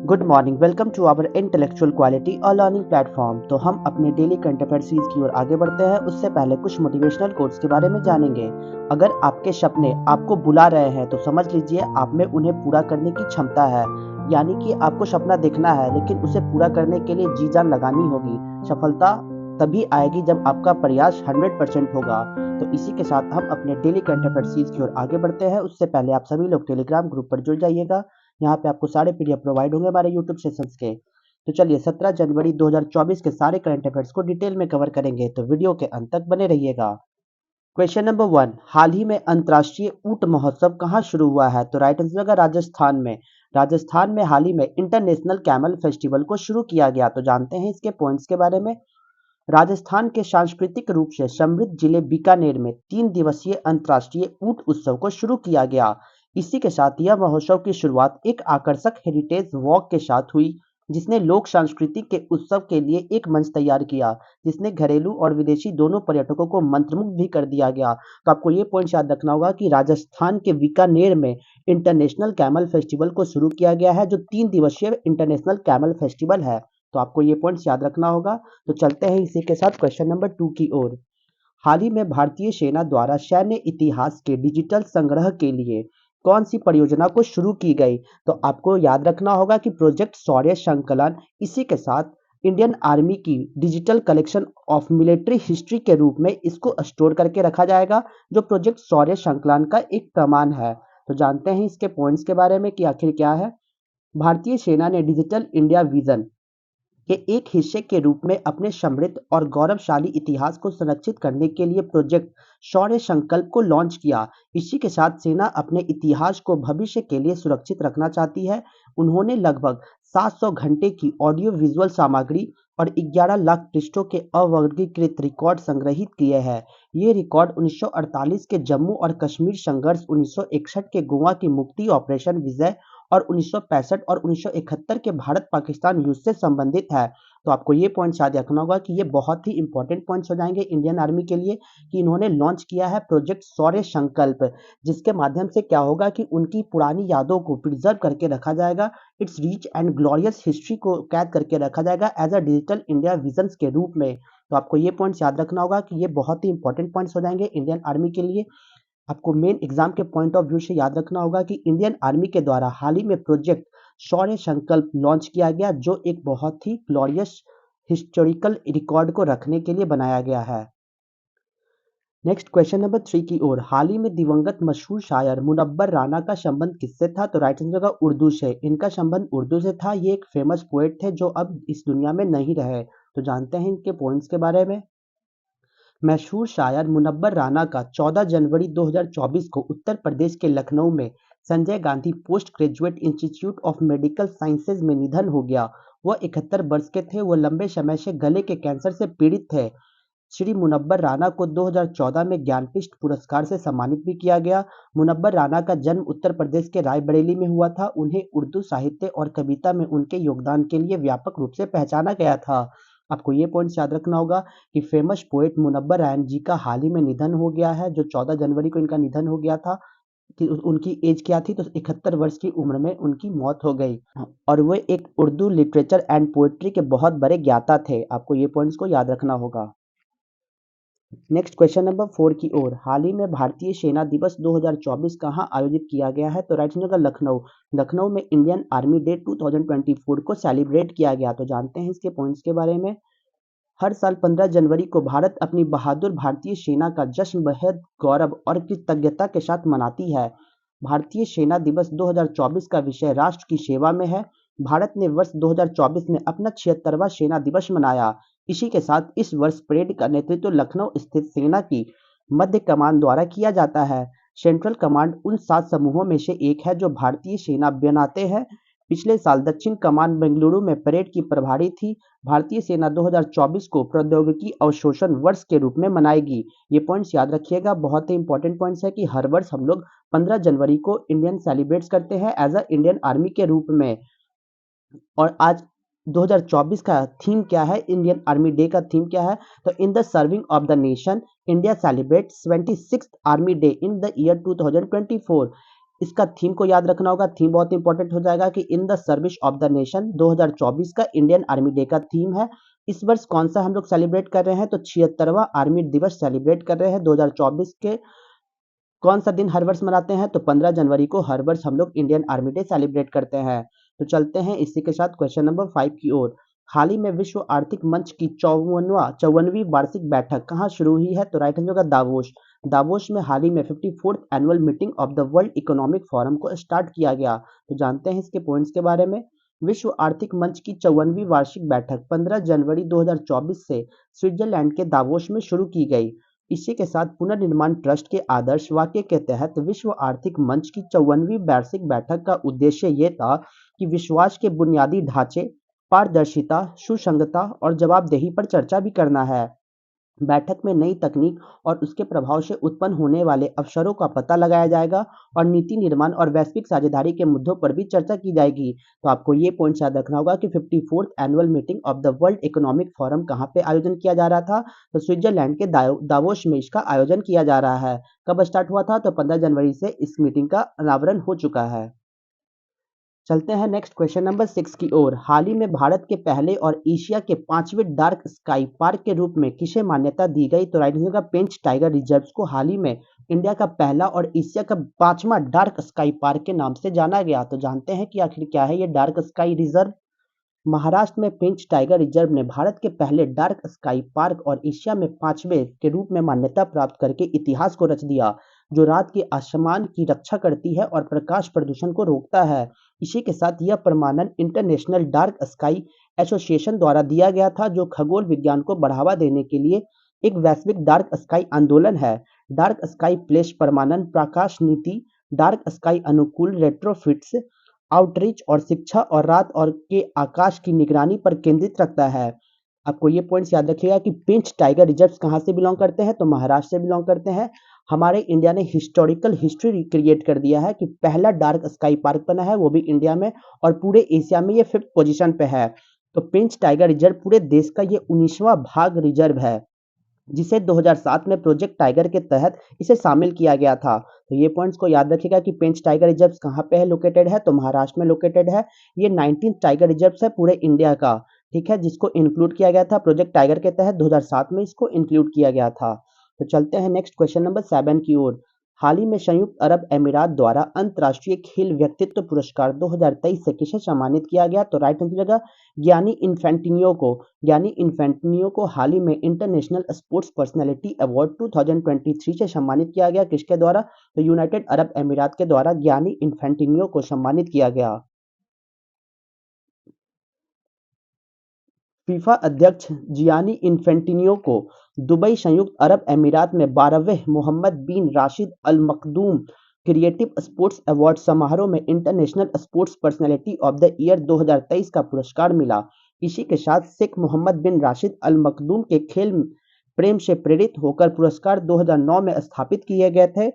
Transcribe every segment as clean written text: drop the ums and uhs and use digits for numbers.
Good morning, welcome to our intellectual quality और learning platform. तो हम अपने डेली करंट अफेयर सीरीज की ओर आगे बढ़ते हैं। उससे पहले कुछ मोटिवेशनल कोट्स के बारे में जानेंगे। अगर आपके सपने आपको बुला रहे हैं तो समझ लीजिए आप में उन्हें पूरा करने की क्षमता है। यानी कि आपको सपना देखना है, लेकिन उसे पूरा करने के लिए जी जान लगानी होगी। सफलता तभी आएगी जब आपका प्रयास 100% होगा। तो इसी के साथ हम अपने डेली करंट अफेयर सीरीज की ओर आगे बढ़ते हैं। उससे पहले आप सभी लोग टेलीग्राम ग्रुप पर जुड़ जाइएगा। यहाँ पे आपको सारे पीडीएफ प्रोवाइड होंगे हमारे यूट्यूब सेशंस के। तो चलिए 17 जनवरी 2024 के सारे करंट अफेयर्स को डिटेल में कवर करेंगे, तो वीडियो के अंत तक बने रहिएगा। क्वेश्चन नंबर 1, हाल ही में अंतर्राष्ट्रीय ऊंट महोत्सव कहाँ शुरू हुआ है? तो राइट आंसर होगा राजस्थान में। राजस्थान में हाल ही में इंटरनेशनल कैमल फेस्टिवल को शुरू किया गया। तो जानते हैं इसके पॉइंट्स के बारे में। राजस्थान के सांस्कृतिक रूप से समृद्ध जिले बीकानेर में 3 दिवसीय अंतर्राष्ट्रीय ऊंट उत्सव को शुरू किया गया। इसी के साथ यह महोत्सव की शुरुआत एक आकर्षक हेरिटेज वॉक के साथ हुई, जिसने लोक संस्कृति के उत्सव के लिए एक मंच तैयार किया, जिसने घरेलू और विदेशी दोनों पर्यटकों को मंत्रमुग्ध भी कर दिया गया। तो आपको ये पॉइंट याद रखना होगा कि राजस्थान के बीकानेर में इंटरनेशनल कैमल फेस्टिवल को शुरू किया गया है, जो 3 दिवसीय इंटरनेशनल कैमल फेस्टिवल है। तो आपको ये पॉइंट्स याद रखना होगा। तो चलते हैं इसी के साथ क्वेश्चन नंबर 2 की ओर। हाल ही में भारतीय सेना द्वारा सैन्य इतिहास के डिजिटल संग्रह के लिए कौन सी परियोजना को शुरू की गई? तो आपको याद रखना होगा कि प्रोजेक्ट शौर्य संकलन। इसी के साथ इंडियन आर्मी की digital collection of military history के रूप में इसको स्टोर करके रखा जाएगा, जो प्रोजेक्ट शौर्य संकलन का एक प्रमाण है। तो जानते हैं इसके पॉइंट्स के बारे में कि आखिर क्या है। भारतीय सेना ने डिजिटल इंडिया विजन के एक हिस्से के रूप में अपने समृद्ध और गौरवशाली इतिहास को संरक्षित करने के लिए प्रोजेक्ट शौर्य संकल्प को लॉन्च किया। इसी के साथ सेना अपने इतिहास को भविष्य के लिए सुरक्षित रखना चाहती है। उन्होंने लगभग 700 घंटे की ऑडियो विजुअल सामग्री और 11 लाख पृष्ठों के अवर्गीकृत रिकॉर्ड संग्रहित किए हैं। ये रिकॉर्ड 1948 के जम्मू और कश्मीर संघर्ष, 1961 के गोवा की मुक्ति ऑपरेशन विजय और 1965 और 1971 के भारत पाकिस्तान युद्ध से संबंधित है। तो आपको ये पॉइंट याद रखना होगा कि ये बहुत ही इंपॉर्टेंट पॉइंट्स हो जाएंगे इंडियन आर्मी के लिए, कि इन्होंने लॉन्च किया है प्रोजेक्ट शौर्य संकल्प, जिसके माध्यम से क्या होगा कि उनकी पुरानी यादों को प्रिजर्व करके रखा जाएगा। It's rich and glorious history को कैद करके रखा जाएगा as a digital India vision के रूप में। तो आपको ये पॉइंट्स याद रखना होगा कि ये बहुत ही इंपॉर्टेंट पॉइंट्स हो जाएंगे इंडियन आर्मी के लिए। आपको मेन एग्जाम के पॉइंट ऑफ व्यू से याद रखना होगा कि इंडियन आर्मी के द्वारा हाल ही में प्रोजेक्ट शौर्य संकल्प लॉन्च किया गया, जो एक बहुत ही ग्लोरियस हिस्टोरिकल रिकॉर्ड को रखने के लिए बनाया गया है। नेक्स्ट क्वेश्चन नंबर 3 की ओर। हाल ही में दिवंगत मशहूर शायर मुनव्वर राना का संबंध किससे था? तो राइट आंसर होगा उर्दू से। इनका संबंध उर्दू से था। ये एक फेमस पोएट थे जो अब इस दुनिया में नहीं रहे। तो जानते हैं इनके पॉइंट्स के बारे में। मशहूर शायर मुनव्वर राना का 14 जनवरी 2024 को उत्तर प्रदेश के लखनऊ में Sanjay Gandhi post graduate institute of medical sciences में निधन हो गया। वह 71 वर्ष के थे। वह लंबे समय से गले के कैंसर से पीड़ित थे। श्री मुनव्वर राना को 2014 में ज्ञानपीठ पुरस्कार से सम्मानित भी किया गया। मुनव्वर राना का जन्म उत्तर प्रदेश के रायबरेली में हुआ था। उन्हें उर्दू साहित्य और कविता में उनके योगदान के लिए व्यापक रूप से पहचाना गया था। आपको ये पॉइंट याद रखना होगा कि फेमस पोएट मुनव्वर राना जी का हाल ही में निधन हो गया है, जो 14 जनवरी को इनका निधन हो गया था। कि उनकी एज क्या थी? तो 71 वर्ष की उम्र में उनकी मौत हो गई। और वे एक उर्दू लिटरेचर एंड पोएट्री के बहुत बड़े ज्ञाता थे। आपको ये पॉइंट्स को याद रखना होगा। नेक्स्ट क्वेश्चन नंबर 4 की ओर। हाल ही में भारतीय सेना दिवस 2024 कहाँ आयोजित किया गया है? तो राइट आंसर होगा लखनऊ। लखनऊ में इंडियन आर्मी डे 2024 को सेलिब्रेट किया गया। तो जानते हैं इसके पॉइंट्स के बारे में। हर साल 15 जनवरी को भारत अपनी बहादुर भारतीय सेना का जश्न बेहद गौरव और कृतज्ञता के साथ मनाती है। भारतीय सेना दिवस 2024 का विषय राष्ट्र की सेवा में है। भारत ने वर्ष 2024 में अपना 76वां सेना दिवस मनाया। इसी के साथ इस वर्ष परेड का नेतृत्व लखनऊ स्थित सेना की मध्य कमान द्वारा किया जाता है। सेंट्रल कमांड उन 7 समूहों में से एक है जो भारतीय सेना बनाते हैं। पिछले साल दक्षिण कमान बेंगलुरु में परेड की प्रभारी थी। भारतीय सेना 2024 को प्रौद्योगिकी अवशोषण वर्ष के रूप में मनाएगी। ये पॉइंट्स याद रखिएगा, बहुत ही इंपॉर्टेंट पॉइंट्स है कि हर वर्ष हम लोग 15 जनवरी को इंडियन सेलिब्रेट्स करते हैं एज अ इंडियन आर्मी के रूप में। और आज 2024 का थीम क्या है? इंडियन आर्मी डे का थीम क्या है? तो in the serving of the nation India celebrates 26th army day in the year 2024। इसका थीम को याद रखना होगा, थीम बहुत इंपॉर्टेंट हो जाएगा कि in the service of the nation 2024 का इंडियन आर्मी डे का थीम है। इस वर्ष कौन सा हम लोग सेलिब्रेट कर रहे हैं, तो 76वां आर्मी दिवस सेलिब्रेट कर रहे हैं 2024 के। कौन सा दिन हर वर्ष मनाते हैं, तो 15 जनवरी को हर वर्ष हम लोग इंडियन आर्मी डे सेलिब्रेट करते हैं। तो चलते हैं इसी के साथ क्वेश्चन नंबर 5 की ओर। हाल ही में विश्व आर्थिक मंच की 54वीं वार्षिक बैठक कहाँ शुरू हुई है, तो राइट आंसर होगा दावोस। दावोस में हाल ही में 54th annual meeting of the world economic forum को स्टार्ट किया गया। तो जानते हैं इसके पॉइंट्स के बारे में। विश्व आर्थिक मंच की 54वीं वार्षिक बैठक 15 जनवरी 2024 से स्विट्जरलैंड के दावोस में शुरू की गई। इसी के साथ पुनर्निर्माण ट्रस्ट के आदर्श वाक्य के तहत विश्व आर्थिक मंच की 54वीं वार्षिक बैठक का उद्देश्य ये था कि विश्वास के बुनियादी ढांचे, पारदर्शिता, सुसंगतता और जवाबदेही पर चर्चा भी करना है। बैठक में नई तकनीक और उसके प्रभाव से उत्पन्न होने वाले अवसरों का पता लगाया जाएगा और नीति निर्माण और वैश्विक साझेदारी के मुद्दों पर भी चर्चा की जाएगी। तो आपको ये पॉइंट याद रखना होगा कि 54th annual meeting of the world economic forum कहाँ पे आयोजन किया जा रहा था, तो स्विट्जरलैंड के दावोस में इसका आयोजन किया जा रहा है। कब स्टार्ट हुआ था, तो 15 जनवरी से इस मीटिंग का अनावरण हो चुका है। चलते हैं नेक्स्ट क्वेश्चन नंबर 6 की ओर। हाल ही में भारत के पहले और एशिया के 5वें डार्क स्काई पार्क के रूप में किसे मान्यता दी गई, तो राइट आंसर का पेंच टाइगर रिजर्व को हाल ही में इंडिया का पहला और एशिया का 5वां डार्क स्काई पार्क के नाम से जाना गया। तो जानते हैं कि आखिर क्या है ये डार्क स्काई रिजर्व। महाराष्ट्र में पेंच टाइगर रिजर्व ने भारत के पहले डार्क स्काई पार्क और एशिया में 5वें के रूप में मान्यता प्राप्त करके इतिहास को रच दिया, जो रात के आसमान की रक्षा करती है और प्रकाश प्रदूषण को रोकता है। इसी के साथ यह प्रमाणन इंटरनेशनल डार्क स्काई एसोसिएशन द्वारा दिया गया था, जो खगोल विज्ञान को बढ़ावा देने के लिए एक वैश्विक डार्क स्काई आंदोलन है। डार्क स्काई प्लेस प्रमाणन प्रकाश नीति, डार्क स्काई अनुकूल रेट्रोफिट्स, आउटरीच और शिक्षा और रात और के आकाश की निगरानी पर केंद्रित रखता है। आपको ये पॉइंट्स याद रखिएगा कि पेंच टाइगर रिजर्व्स कहाँ से बिलोंग करते हैं, तो महाराष्ट्र से बिलोंग करते हैं। हमारे इंडिया ने हिस्टोरिकल हिस्ट्री रिक्रिएट कर दिया है कि पहला डार्क स्काई पार्क बना है, वो भी इंडिया में, और पूरे एशिया में ये 5th पोजीशन पे है। तो पेंच टाइगर रिजर्व पूरे देश का ये 19वां भाग रिजर्व है, जिसे 2007 में प्रोजेक्ट टाइगर के तहत इसे शामिल किया गया था। तो ये पॉइंट्स को याद रखिएगा कि पेंच टाइगर रिजर्व कहाँ पे है लोकेटेड है, तो महाराष्ट्र में लोकेटेड है। ये 19th टाइगर रिजर्व है पूरे इंडिया का, ठीक है, जिसको इंक्लूड किया गया था प्रोजेक्ट टाइगर के तहत 2007 में इसको इंक्लूड किया गया था। तो चलते हैं नेक्स्ट क्वेश्चन नंबर 7 की ओर। हाल ही में संयुक्त अरब अमीरात द्वारा अंतर्राष्ट्रीय खेल व्यक्तित्व पुरस्कार 2023 से किसे सम्मानित किया गया, तो राइट आंसर होगा गियानी इन्फेंटिनो को। गियानी इन्फेंटिनो को हाल ही में इंटरनेशनल स्पोर्ट्स पर्सनैलिटी अवार्ड 2023 से सम्मानित किया गया। किसके द्वारा, तो यूनाइटेड अरब अमीरात के द्वारा गियानी इन्फेंटिनो को सम्मानित किया गया। फीफा अध्यक्ष जियानी इन्फेंटिनो को दुबई संयुक्त अरब अमीरात में 12वें मोहम्मद बिन राशिद अल मखदूम क्रिएटिव स्पोर्ट्स अवार्ड समारोह में international sports personality of the year 2023 का पुरस्कार मिला। इसी के साथ शेख मोहम्मद बिन राशिद अल मखदूम के खेल प्रेम से प्रेरित होकर पुरस्कार 2009 में स्थापित किए गए थे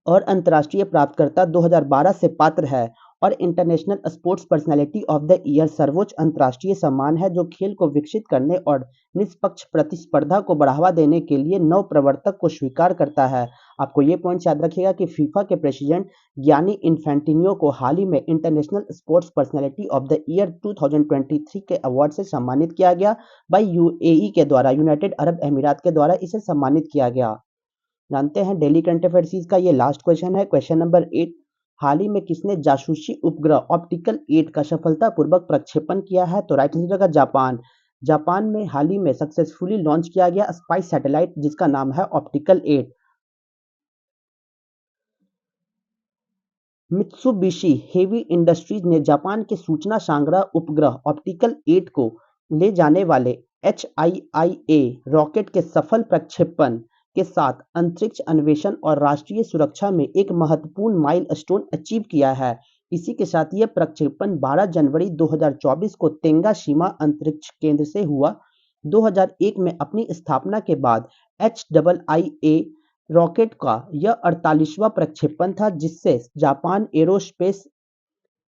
और अंतर्राष्ट्रीय प्राप्तकर्ता 2012 से पात्र है। और international sports personality of the year सर्वोच्च अंतर्राष्ट्रीय सम्मान है, जो खेल को विकसित करने और निष्पक्ष प्रतिस्पर्धा को बढ़ावा देने के लिए नव प्रवर्तक को स्वीकार करता है। आपको ये पॉइंट याद रखिएगा कि फीफा के प्रेसिडेंट गियानी इन्फेंटिनो को हाल ही में international sports personality of the year 2023 के अवार्ड से सम्मानित किया गया बाय यूएई के द्वारा, यूनाइटेड अरब अमीरात के द्वारा इसे सम्मानित किया गया। जानते हैं डेली करंट अफेयर्स का ये लास्ट क्वेश्चन है, क्वेश्चन नंबर 8। हाल ही में किसने जासूसी उपग्रह ऑप्टिकल 8 का सफलतापूर्वक प्रक्षेपण किया है, तो राइट आंसर होगा जापान। जापान में हाल ही में सक्सेसफुली लॉन्च किया गया स्पाइस सैटेलाइट, जिसका नाम है ऑप्टिकल 8। मित्सुबिशी हेवी इंडस्ट्रीज ने जापान के सूचना संग्रह उपग्रह ऑप्टिकल 8 को ले जाने वाले HIIA रॉकेट के सफल प्रक्षेपण के साथ अंतरिक्ष अन्वेषण और राष्ट्रीय सुरक्षा में एक महत्वपूर्ण माइलस्टोन अचीव किया है। इसी के साथ यह प्रक्षेपण 12 जनवरी 2024 को तेंगाशीमा अंतरिक्ष केंद्र से हुआ। 2001 में अपनी स्थापना के बाद HIIA रॉकेट का यह 48वां प्रक्षेपण था, जिससे जापान एरोस्पेस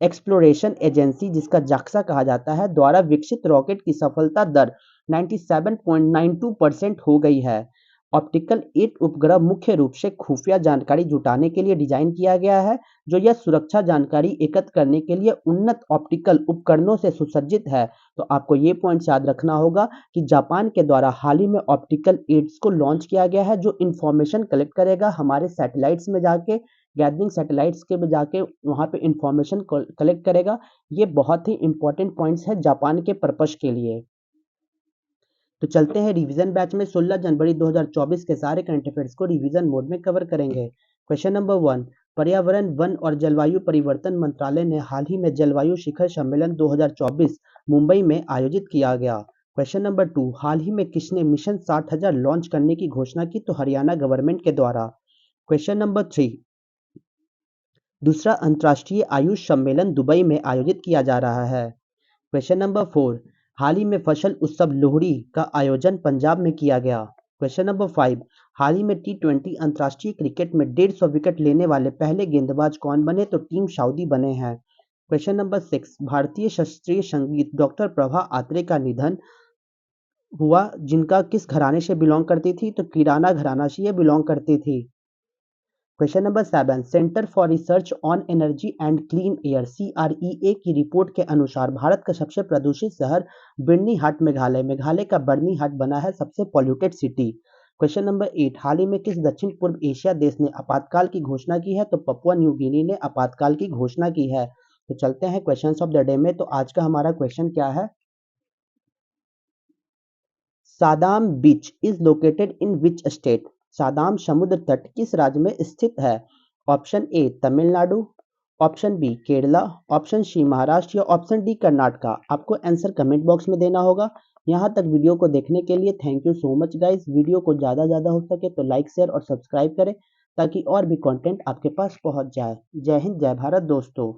एक्सप्लोरेशन एजेंसी, जिसका जाक्सा कहा जाता है, द्वारा विकसित रॉकेट की सफलता दर 97.92% हो गई है। ऑप्टिकल 8 उपग्रह मुख्य रूप से खुफिया जानकारी जुटाने के लिए डिजाइन किया गया है, जो यह सुरक्षा जानकारी एकत्र करने के लिए उन्नत ऑप्टिकल उपकरणों से सुसज्जित है। तो आपको ये पॉइंट्स याद रखना होगा कि जापान के द्वारा हाल ही में ऑप्टिकल 8 को लॉन्च किया गया है, जो इंफॉर्मेशन कलेक्ट करेगा हमारे सैटेलाइट्स में जाके, गैदरिंग सैटेलाइट्स के में जाके वहाँ पे इंफॉर्मेशन कलेक्ट करेगा। ये बहुत ही इंपॉर्टेंट पॉइंट्स है जापान के पर्पस के लिए। तो चलते हैं रिवीजन बैच में 16 जनवरी 2024 के सारे करंट अफेयर्स को रिवीजन मोड में कवर करेंगे। क्वेश्चन नंबर 1, पर्यावरण, वन और जलवायु परिवर्तन मंत्रालय ने हाल ही में जलवायु शिखर सम्मेलन 2024 मुंबई में आयोजित किया गया। क्वेश्चन नंबर 2, हाल ही में किसने मिशन 60,000 लॉन्च करने की घोषणा की? तो हरियाणा गवर्नमेंट के द्वारा। क्वेश्चन नंबर 3, दूसरा अंतर्राष्ट्रीय आयुष सम्मेलन दुबई में आयोजित किया जा रहा है। क्वेश्चन नंबर 4, हाल ही में फसल उत्सव लोहड़ी का आयोजन पंजाब में किया गया। क्वेश्चन नंबर 5, हाल ही में T20 अंतर्राष्ट्रीय क्रिकेट में 150 विकेट लेने वाले पहले गेंदबाज कौन बने? तो टीम सऊदी बने हैं। क्वेश्चन नंबर 6, भारतीय शास्त्रीय संगीत डॉक्टर प्रभा अत्रे का निधन हुआ, जिनका किस घराने से बिलोंग करती थी? तो किराना घराना से ये बिलोंग करती थी। Question number 7, centre for research on energy and clean air CREA की रिपोर्ट के अनुसार भारत का सबसे प्रदूषित शहर बिर्नीहाट मेघालय का बर्नीहाट बना है सबसे पॉल्यूटेड सिटी। क्वेश्चन नंबर 8, हाल ही में किस दक्षिण पूर्व एशिया देश ने आपातकाल की घोषणा की है? तो पपुआ न्यू गिनी ने आपातकाल की घोषणा की है। तो चलते हैं क्वेश्चंस ऑफ द डे में। तो आज का हमारा क्वेश्चन क्या है? Sadam beach is located in which state? Sadam समुद्र तट किस राज्य में स्थित है? Option A Tamil Nadu, option B Kerala, option C Maharashtra या ऑप्शन डी कर्नाटका। आपको आंसर कमेंट बॉक्स में देना होगा। यहाँ तक वीडियो को देखने के लिए thank you so much guys. Video को ज़्यादा ज़्यादा हो सके तो लाइक शेयर और सब्सक्राइब करें, ताकि और भी कंटेंट आपके पास पहुँच जाए। जय हिंद, जय भारत दोस्तों।